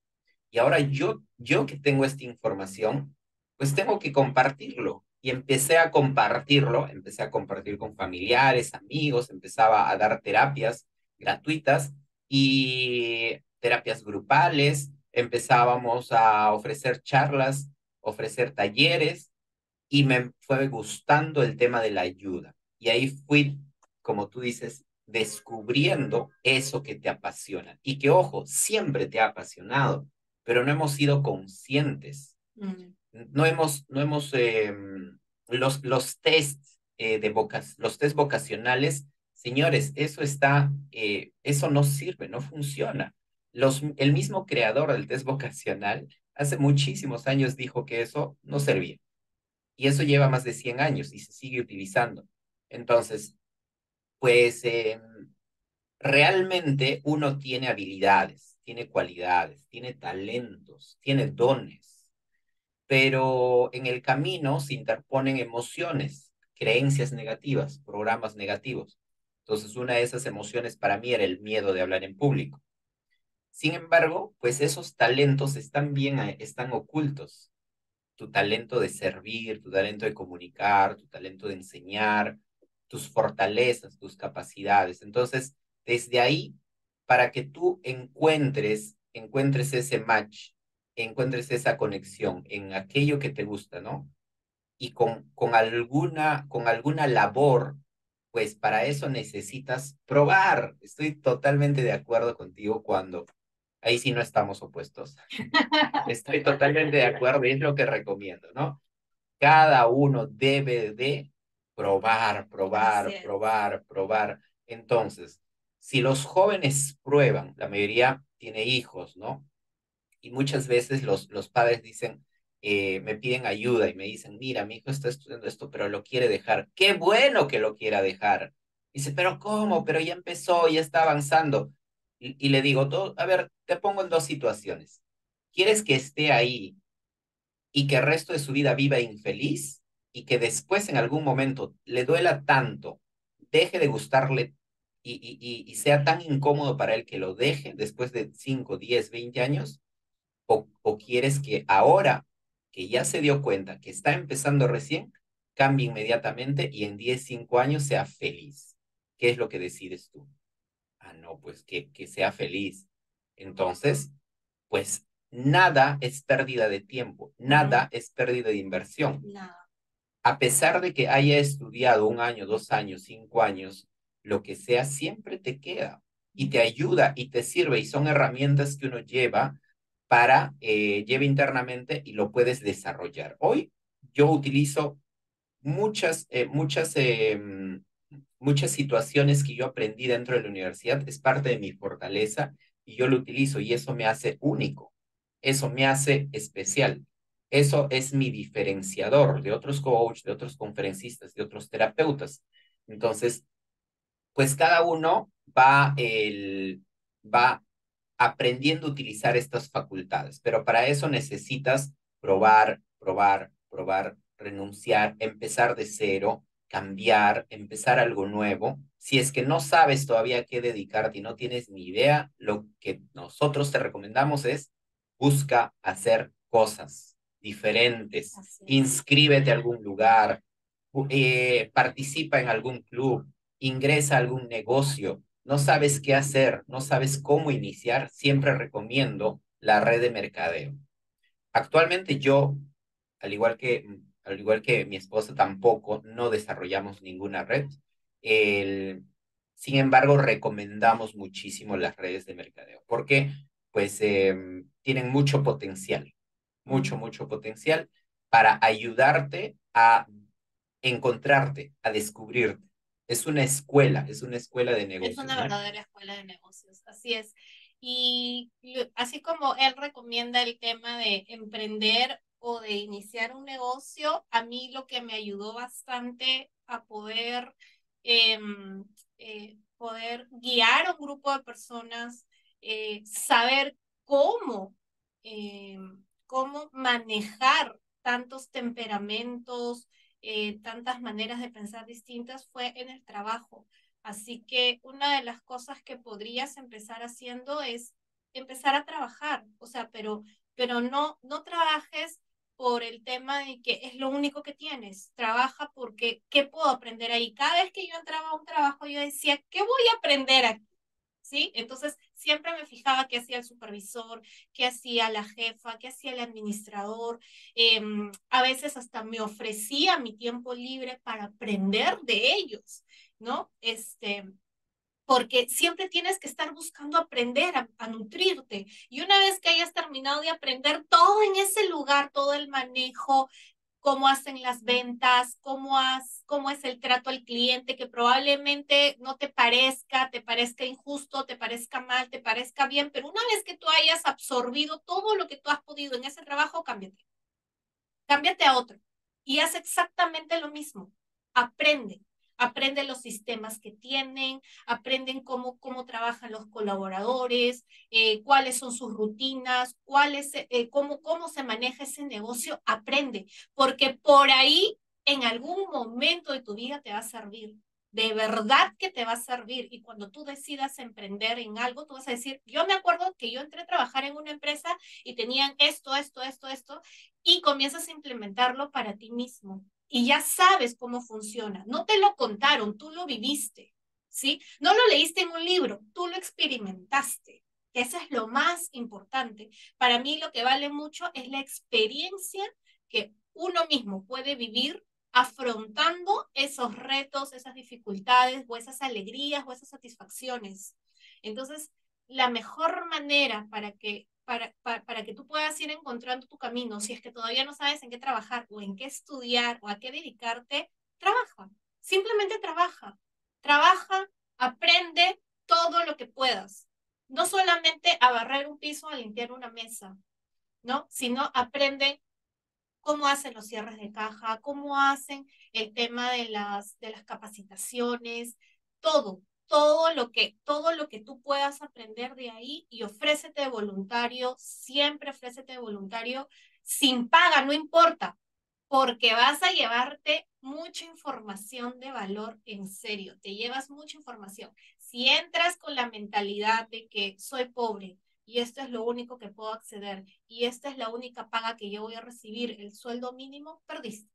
S1: Y ahora yo que tengo esta información, pues tengo que compartirlo. Y empecé a compartir con familiares, amigos, empezaba a dar terapias gratuitas y terapias grupales, empezábamos a ofrecer charlas, ofrecer talleres y me fue gustando el tema de la ayuda. Y ahí fui, como tú dices, descubriendo eso que te apasiona y que, ojo, siempre te ha apasionado, pero no hemos sido conscientes.
S2: Mm.
S1: Los test los test vocacionales, señores, eso no sirve, no funciona. El mismo creador del test vocacional hace muchísimos años dijo que eso no servía. Y eso lleva más de 100 años y se sigue utilizando. Entonces, pues realmente uno tiene habilidades, tiene cualidades, tiene talentos, tiene dones, pero en el camino se interponen emociones, creencias negativas, programas negativos. Entonces, una de esas emociones para mí era el miedo de hablar en público. Sin embargo, pues esos talentos están ocultos, tu talento de servir, tu talento de comunicar, tu talento de enseñar, tus fortalezas, tus capacidades. Entonces, desde ahí, para que tú encuentres ese match, encuentres esa conexión en aquello que te gusta, ¿no? Y con alguna labor, pues para eso necesitas probar. Estoy totalmente de acuerdo contigo cuando ahí sí no estamos opuestos. Estoy totalmente de acuerdo y es lo que recomiendo, ¿no? Cada uno debe de probar,
S2: Así
S1: probar,
S2: es.
S1: probar, probar. Entonces, si los jóvenes prueban, la mayoría tiene hijos, ¿no? Y muchas veces los padres dicen, me piden ayuda y me dicen, mira, mi hijo está estudiando esto, pero lo quiere dejar. Qué bueno que lo quiera dejar. Dice, pero ¿cómo? Pero ya empezó, ya está avanzando. Y le digo, a ver, te pongo en dos situaciones. ¿Quieres que esté ahí y que el resto de su vida viva infeliz y que después en algún momento le duela tanto, deje de gustarle y sea tan incómodo para él que lo deje después de 5, 10, 20 años? ¿O quieres que ahora que ya se dio cuenta que está empezando recién, cambie inmediatamente y en 10, 5 años sea feliz? ¿Qué es lo que decides tú? Ah, no, pues que sea feliz. Entonces, pues nada es pérdida de tiempo,
S2: Ujú.
S1: nada es pérdida de inversión.
S2: Nada.
S1: A pesar de que haya estudiado 1 año, 2 años, 5 años, lo que sea, siempre te queda y te ayuda y te sirve y son herramientas que uno lleva internamente y lo puedes desarrollar. Hoy yo utilizo muchas situaciones que yo aprendí dentro de la universidad, es parte de mi fortaleza y yo lo utilizo y eso me hace único, eso me hace especial. Eso es mi diferenciador de otros coaches, de otros conferencistas, de otros terapeutas. Entonces, pues cada uno va aprendiendo a utilizar estas facultades, pero para eso necesitas probar, probar, probar, renunciar, empezar de cero, cambiar, empezar algo nuevo. Si es que no sabes todavía a qué dedicarte y no tienes ni idea, lo que nosotros te recomendamos es busca hacer cosas diferentes,
S2: Así es.
S1: inscríbete a algún lugar, participa en algún club, ingresa a algún negocio, no sabes qué hacer, no sabes cómo iniciar, siempre recomiendo la red de mercadeo. Actualmente yo, al igual que mi esposa, tampoco no desarrollamos ninguna red. El, Sin embargo, recomendamos muchísimo las redes de mercadeo porque pues tienen
S2: Mm.
S1: mucho potencial para ayudarte a encontrarte, a descubrirte. Es una escuela de
S2: Es
S1: negocios,
S2: una
S1: ¿no?
S2: verdadera escuela de negocios, así es. Y así como él recomienda el tema de emprender o de iniciar un negocio, a mí lo que me ayudó bastante a poder guiar a un grupo de personas, saber cómo, cómo manejar tantos temperamentos, tantas maneras de pensar distintas, fue en el trabajo. Así que una de las cosas que podrías empezar haciendo es empezar a trabajar, o sea, pero no trabajes por el tema de que es lo único que tienes, trabaja porque ¿qué puedo aprender ahí? Cada vez que yo entraba a un trabajo, yo decía, ¿qué voy a aprender aquí? ¿Sí? Entonces, siempre me fijaba qué hacía el supervisor, qué hacía la jefa, qué hacía el administrador. A veces hasta me ofrecía mi tiempo libre para aprender de ellos, ¿no? Porque siempre tienes que estar buscando aprender, a nutrirte. Y una vez que hayas terminado de aprender todo en ese lugar, todo el manejo, cómo hacen las ventas, cómo es el trato al cliente, que probablemente no te parezca injusto, te parezca mal, te parezca bien, pero una vez que tú hayas absorbido todo lo que tú has podido en ese trabajo, cámbiate, cámbiate a otro y haz exactamente lo mismo. Aprende, aprende los sistemas que tienen, aprenden cómo trabajan los colaboradores, cuáles son sus rutinas, cómo se maneja ese negocio, aprende, porque por ahí en algún momento de tu vida te va a servir. De verdad que te va a servir. Y cuando tú decidas emprender en algo, tú vas a decir, yo me acuerdo que yo entré a trabajar en una empresa y tenían esto, y comienzas a implementarlo para ti mismo. Y ya sabes cómo funciona. No te lo contaron, tú lo viviste, ¿sí? No lo leíste en un libro, tú lo experimentaste. Eso es lo más importante. Para mí lo que vale mucho es la experiencia que uno mismo puede vivir afrontando esos retos, esas dificultades o esas alegrías o esas satisfacciones. Entonces, la mejor manera para que tú puedas ir encontrando tu camino, si es que todavía no sabes en qué trabajar o en qué estudiar o a qué dedicarte, trabaja. Simplemente trabaja. Trabaja, aprende todo lo que puedas. No solamente a barrer un piso, a limpiar una mesa, ¿no? Sino aprende cómo hacen los cierres de caja, cómo hacen el tema de las capacitaciones, todo lo que tú puedas aprender de ahí y ofrécete de voluntario, siempre ofrécete de voluntario, sin paga, no importa, porque vas a llevarte mucha información de valor en serio, te llevas mucha información. Si entras con la mentalidad de que soy pobre y esto es lo único que puedo acceder y esta es la única paga que yo voy a recibir, el sueldo mínimo, perdiste.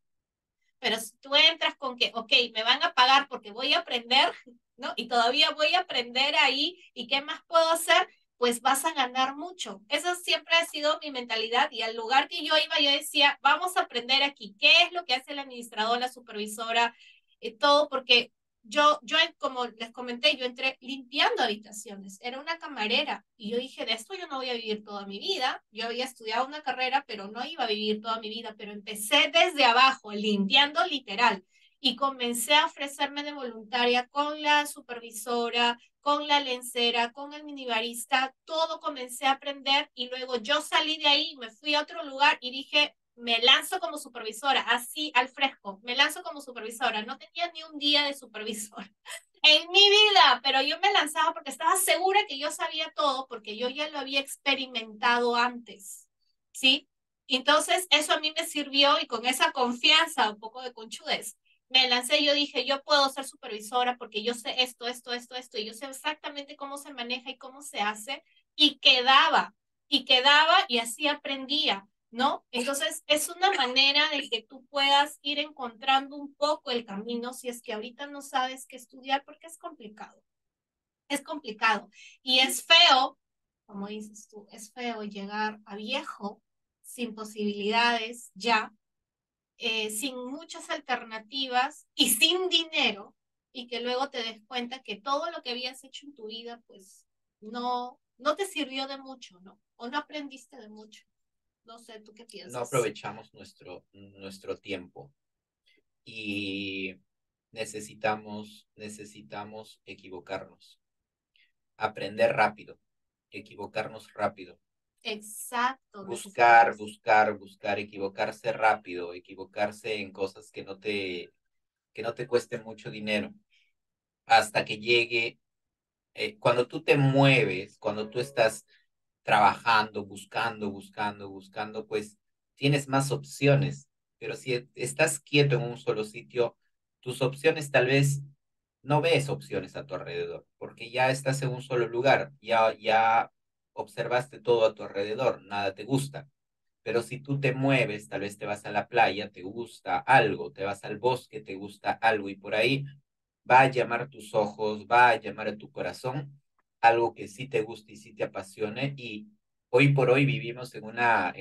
S2: Pero si tú entras con que, ok, me van a pagar porque voy a aprender, ¿no? Y todavía voy a aprender ahí, ¿y qué más puedo hacer? Pues vas a ganar mucho. Eso siempre ha sido mi mentalidad y al lugar que yo iba, yo decía, vamos a aprender aquí, ¿qué es lo que hace el administrador, la supervisora, todo? Porque como les comenté, yo entré limpiando habitaciones, era una camarera y yo dije, de esto yo no voy a vivir toda mi vida. Yo había estudiado una carrera, pero no iba a vivir toda mi vida, pero empecé desde abajo, limpiando literal. Y comencé a ofrecerme de voluntaria con la supervisora, con la lencera, con el minibarista, todo comencé a aprender y luego yo salí de ahí, me fui a otro lugar y dije, me lanzo como supervisora, así al fresco, me lanzo como supervisora. No tenía ni un día de supervisora en mi vida, pero yo me lanzaba porque estaba segura que yo sabía todo, porque yo ya lo había experimentado antes, ¿sí? Entonces, eso a mí me sirvió y con esa confianza, un poco de conchudez, me lancé y yo dije, yo puedo ser supervisora porque yo sé esto, y yo sé exactamente cómo se maneja y cómo se hace, y quedaba y así aprendía. ¿No? Entonces, es una manera de que tú puedas ir encontrando un poco el camino si es que ahorita no sabes qué estudiar porque es complicado y es feo, como dices tú, es feo llegar a viejo sin posibilidades ya, sin muchas alternativas y sin dinero y que luego te des cuenta que todo lo que habías hecho en tu vida pues no te sirvió de mucho, ¿no? O no aprendiste de mucho. No sé, ¿tú qué
S1: No
S2: piensas?
S1: aprovechamos nuestro tiempo y necesitamos equivocarnos, aprender rápido, equivocarnos rápido,
S2: Exacto,
S1: buscar,
S2: necesitamos.
S1: buscar, buscar, equivocarse rápido, equivocarse en cosas que no te cuesten mucho dinero, hasta que llegue, cuando tú te mueves, cuando tú estás trabajando, buscando, pues tienes más opciones. Pero si estás quieto en un solo sitio, tus opciones tal vez no ves opciones a tu alrededor, porque ya estás en un solo lugar, ya observaste todo a tu alrededor, nada te gusta. Pero si tú te mueves, tal vez te vas a la playa, te gusta algo, te vas al bosque, te gusta algo, y por ahí va a llamar tus ojos, va a llamar a tu corazón algo que sí te guste y sí te apasione. Y hoy por hoy vivimos en una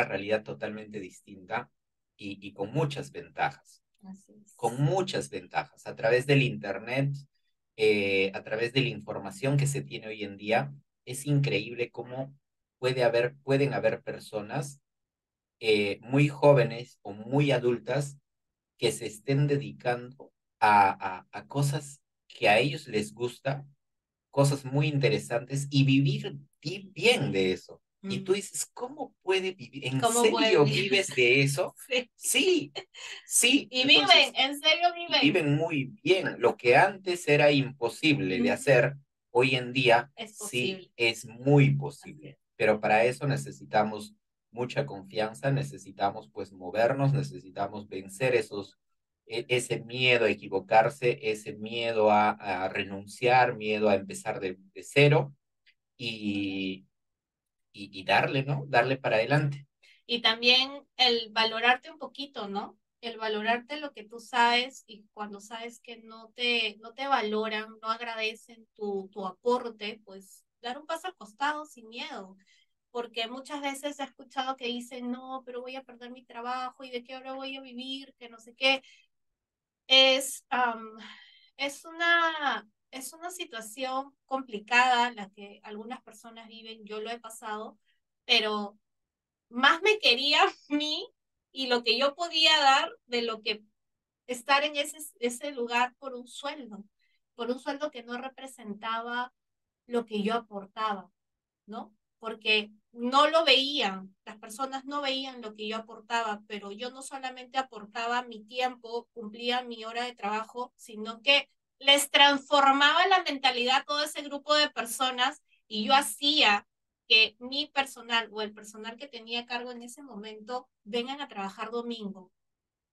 S1: realidad totalmente distinta y con muchas ventajas,
S2: Así
S1: con
S2: es.
S1: muchas ventajas. A través del Internet, a través de la información que se tiene hoy en día, es increíble cómo pueden haber personas muy jóvenes o muy adultas que se estén dedicando a cosas que a ellos les gusta, cosas muy interesantes y vivir bien de eso. Y tú
S2: Mm.
S1: dices, ¿cómo puede vivir? ¿En
S2: ¿Cómo pueden
S1: serio
S2: vivir?
S1: vives de eso?
S2: Sí.
S1: Sí, sí.
S2: Y viven,
S1: Entonces,
S2: en serio
S1: y
S2: viven.
S1: viven muy bien. Lo que antes era imposible de
S2: Ujú.
S1: hacer, hoy en día
S2: Es
S1: sí
S2: posible.
S1: es muy
S2: Así
S1: posible.
S2: es.
S1: Pero para eso necesitamos mucha confianza, necesitamos pues movernos, necesitamos vencer ese miedo a equivocarse, ese miedo a renunciar, miedo a empezar de cero y, y darle, ¿no? Darle para adelante.
S2: Y también el valorarte un poquito, ¿no? El valorarte lo que tú sabes y cuando sabes que no te valoran, no agradecen tu aporte, pues dar un paso al costado sin miedo. Porque muchas veces he escuchado que dicen, no, pero voy a perder mi trabajo y de qué hora voy a vivir, que no sé qué. Es, es una situación complicada la que algunas personas viven, yo lo he pasado, pero más me quería a mí y lo que yo podía dar de lo que estar en ese lugar por un sueldo que no representaba lo que yo aportaba, ¿no? Porque no lo veían, las personas no veían lo que yo aportaba, pero yo no solamente aportaba mi tiempo, cumplía mi hora de trabajo, sino que les transformaba la mentalidad a todo ese grupo de personas y yo hacía que mi personal o el personal que tenía a cargo en ese momento vengan a trabajar domingo.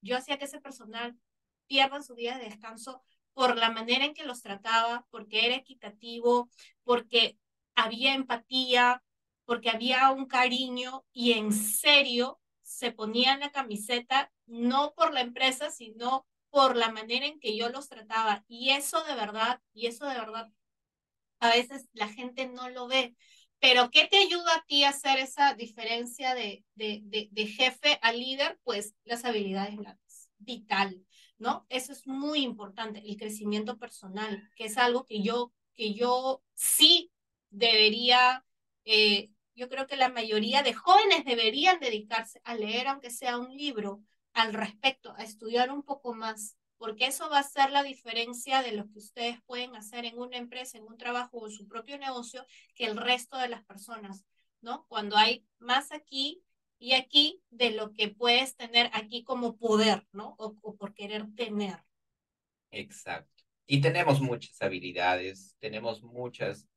S2: Yo hacía que ese personal pierda su día de descanso por la manera en que los trataba, porque era equitativo, porque había empatía, porque había un cariño y en serio se ponían la camiseta no por la empresa, sino por la manera en que yo los trataba. Y eso de verdad, a veces la gente no lo ve. Pero ¿qué te ayuda a ti a hacer esa diferencia de jefe a líder? Pues las habilidades blandas. vital, ¿no? Eso es muy importante, el crecimiento personal, que es algo que yo sí debería, yo creo que la mayoría de jóvenes deberían dedicarse a leer, aunque sea un libro al respecto, a estudiar un poco más, porque eso va a ser la diferencia de lo que ustedes pueden hacer en una empresa, en un trabajo o en su propio negocio que el resto de las personas, ¿no? Cuando hay más aquí y aquí de lo que puedes tener aquí como poder, ¿no? O por querer tener.
S1: Exacto. Y tenemos muchas habilidades, tenemos muchas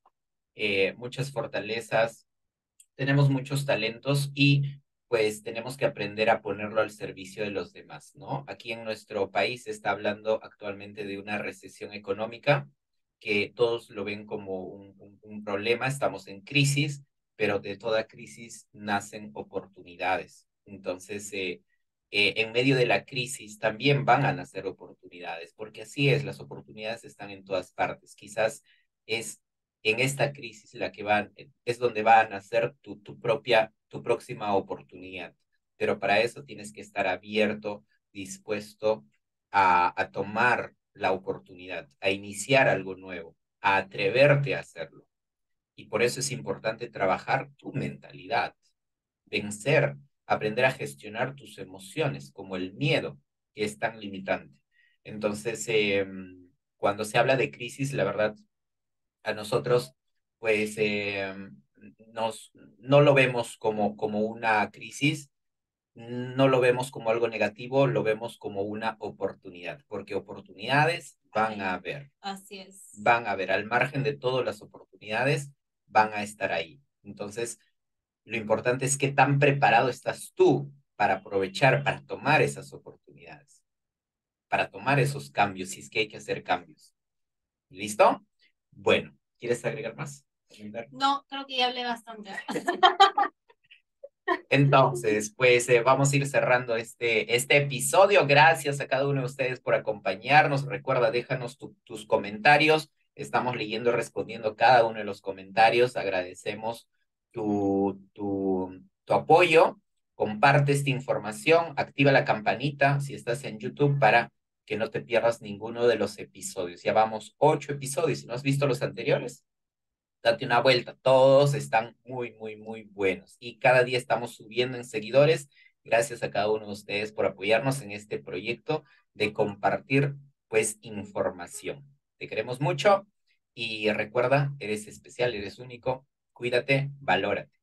S1: fortalezas, tenemos muchos talentos y pues tenemos que aprender a ponerlo al servicio de los demás, ¿no? Aquí en nuestro país se está hablando actualmente de una recesión económica que todos lo ven como un problema, estamos en crisis, pero de toda crisis nacen oportunidades. Entonces, en medio de la crisis también van a nacer oportunidades, porque así es, las oportunidades están en todas partes. Quizás es en esta crisis la que es donde va a nacer tu próxima oportunidad. Pero para eso tienes que estar abierto, dispuesto a tomar la oportunidad, a iniciar algo nuevo, a atreverte a hacerlo. Y por eso es importante trabajar tu mentalidad, vencer, aprender a gestionar tus emociones, como el miedo, que es tan limitante. Entonces, cuando se habla de crisis, la verdad, a nosotros, pues, no lo vemos como una crisis, no lo vemos como algo negativo, lo vemos como una oportunidad, porque oportunidades
S2: Ay, así es.
S1: van a haber, al margen de todas las oportunidades, van a estar ahí. Entonces, lo importante es qué tan preparado estás tú para aprovechar, para tomar esas oportunidades, para tomar esos cambios, si es que hay que hacer cambios. ¿Listo? Bueno, ¿quieres agregar más?
S2: No, creo que ya hablé bastante.
S1: Entonces, pues vamos a ir cerrando este episodio. Gracias a cada uno de ustedes por acompañarnos. Recuerda, déjanos tus comentarios. Estamos leyendo y respondiendo cada uno de los comentarios. Agradecemos tu apoyo. Comparte esta información. Activa la campanita si estás en YouTube para que no te pierdas ninguno de los episodios. Ya vamos 8 episodios. Si no has visto los anteriores, date una vuelta. Todos están muy, muy, muy buenos. Y cada día estamos subiendo en seguidores. Gracias a cada uno de ustedes por apoyarnos en este proyecto de compartir, pues, información. Te queremos mucho y recuerda, eres especial, eres único. Cuídate, valórate.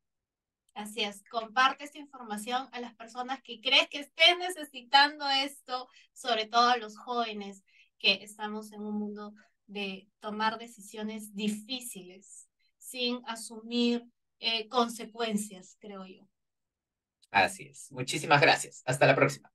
S2: Así es, comparte esta información a las personas que crees que estén necesitando esto, sobre todo a los jóvenes que estamos en un mundo de tomar decisiones difíciles sin asumir consecuencias, creo yo.
S1: Así es. Muchísimas gracias. Hasta la próxima.